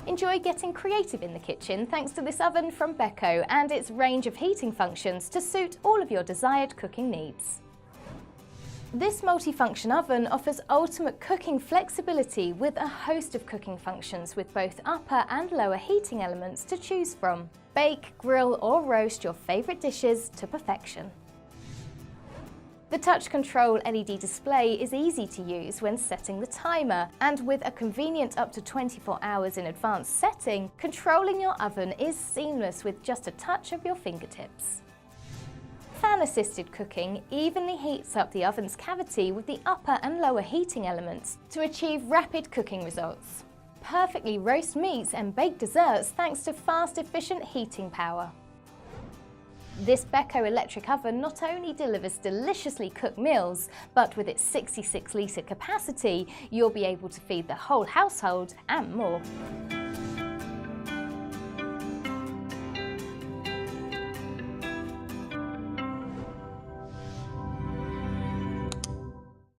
Enjoy getting creative in the kitchen thanks to this oven from Beko and its range of heating functions to suit all of your desired cooking needs. This multifunction oven offers ultimate cooking flexibility with a host of cooking functions with both upper and lower heating elements to choose from. Bake, grill or roast your favourite dishes to perfection. The touch control LED display is easy to use when setting the timer, and with a convenient up to 24 hours in advance setting, controlling your oven is seamless with just a touch of your fingertips. Fan-assisted cooking evenly heats up the oven's cavity with the upper and lower heating elements to achieve rapid cooking results. Perfectly roast meats and bake desserts thanks to fast, efficient heating power. This Beko electric oven not only delivers deliciously cooked meals, but with its 66-litre capacity, you'll be able to feed the whole household and more.